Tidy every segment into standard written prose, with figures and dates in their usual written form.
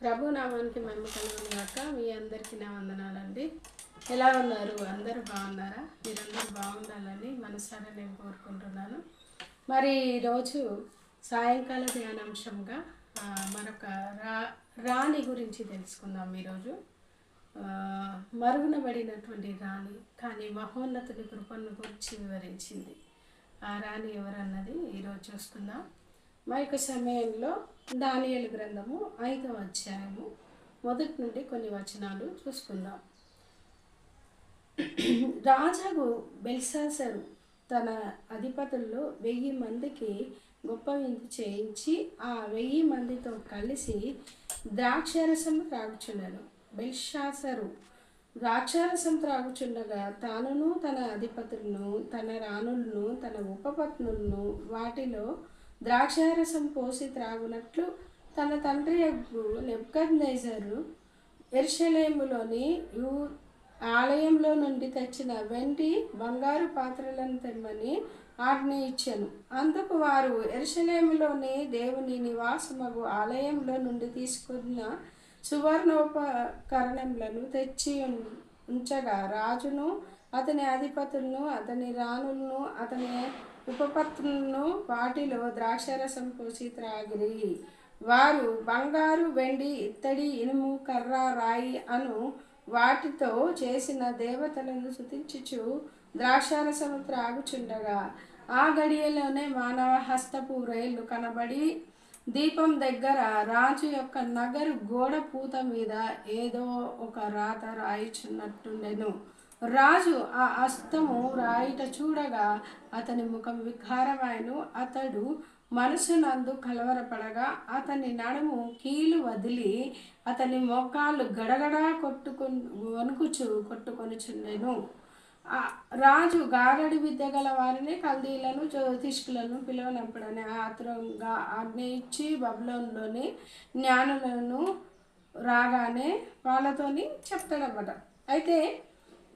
ప్రభు నామానికి మహిమ కలుగును గాక. మీ అందరికీ నా వందనాలండి. ఎలా ఉన్నారు? అందరూ బాగున్నారా? మీరందరూ బాగుండాలని మనసారా నేను కోరుకుంటున్నాను. మరి ఈరోజు సాయంకాల ధ్యానాంశంగా మరొక రాణి గురించి తెలుసుకుందాం. ఈరోజు మరుగునబడినటువంటి రాణి కానీ మహోన్నతుని కృపను గురించి వివరించింది. ఆ రాణి ఎవరన్నది ఈరోజు చూసుకుందాం. మా యొక్క సమయంలో దానియేలు గ్రంథము 5వ అధ్యాయము మొదటి నుండి కొన్ని వచనాలు చూసుకుందాం. రాజు బెల్షాసరు తన అధిపతుల్లో 1000 మందికి గొప్ప విందు చేయించి ఆ 1000 మందితో కలిసి ద్రాక్షారసం త్రాగుచుండెను. బెల్షాసరు ద్రాక్షారసం త్రాగుచుండగా తానును తన అధిపతులను తన రాణులను తన ఉపపత్నులను వాటిలో ద్రాక్షారసం పోసి త్రాగునట్లు తన తండ్రి నెబుకద్నెజరు యెరూషలేములోని ఆలయంలో నుండి తెచ్చిన వెండి బంగారు పాత్రలను తెమ్మని ఆజ్ఞ ఇచ్చెను. అందుకు వారు యెరూషలేములోని దేవుని నివాసమగు ఆలయంలో నుండి తీసుకున్న సువర్ణోపకరణములను తెచ్చి ఉంచగా రాజును అతని అధిపతులను అతని రాణులను అతని ఉపపత్నులను వాటిలో ద్రాక్షారసం పోసి త్రాగిరి. వారు బంగారు వెండి ఇత్తడి ఇనుము కర్ర రాయి అను వాటితో చేసిన దేవతలను స్తుతించుచు ద్రాక్షారసము త్రాగుచుండగా ఆ గడియలోనే మానవ హస్తపు రైళ్లు కనబడి దీపం దగ్గర రాజు యొక్క నగరు గోడ పూత మీద ఏదో ఒక రాత రాయిచున్నట్టుండెను. రాజు ఆ హస్తము రాయిట చూడగా అతని ముఖం వికారమైను. అతడు మనసునందు కలవరపడగా అతని నడుము కీలు వదిలి అతని మోకాళ్ళు గడగడా కొట్టుకొనుచుండెను. రాజు గారడి విద్య గల వారిని కల్దీలను జ్యోతిష్కులను పిలువనప్పుడని ఆతురంగా ఆజ్ఞ ఇచ్చి బబులోనులోని జ్ఞానులను రాగానే వాళ్ళతోని చెప్తాడన్నమాట. అయితే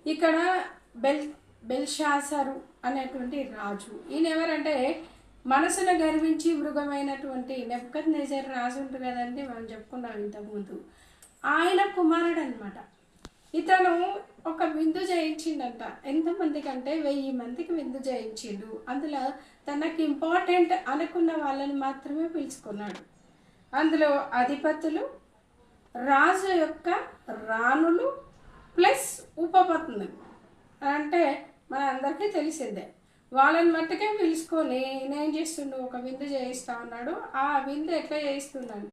ఇక్కడ బెల్షాసరు అనేటువంటి రాజు, ఈయన ఎవరంటే మనసును గర్వించి మృగమైనటువంటి నెబుకద్నెజరు రాజు ఉంటుంది కదండి, మనం చెప్పుకున్నాం ఇంతకుముందు. ఆయన కుమారుడు అనమాట. ఇతను ఒక విందు చేయించిండంట. ఎంతమందికి అంటే 1000 మందికి విందు చేయించిండు. అందులో తనకి ఇంపార్టెంట్ అనుకున్న వాళ్ళని మాత్రమే పిలుచుకున్నాడు. అందులో అధిపతులు, రాజు యొక్క రాణులు ప్లస్ ఉపపత్నులు అంటే మన అందరికీ తెలిసిందే. వాళ్ళని మట్టుకే పిలుచుకొని నేనేం చేస్తుండు, ఒక విందు చేయిస్తా ఉన్నాడు. ఆ విందు ఎట్లా చేయిస్తుందంటే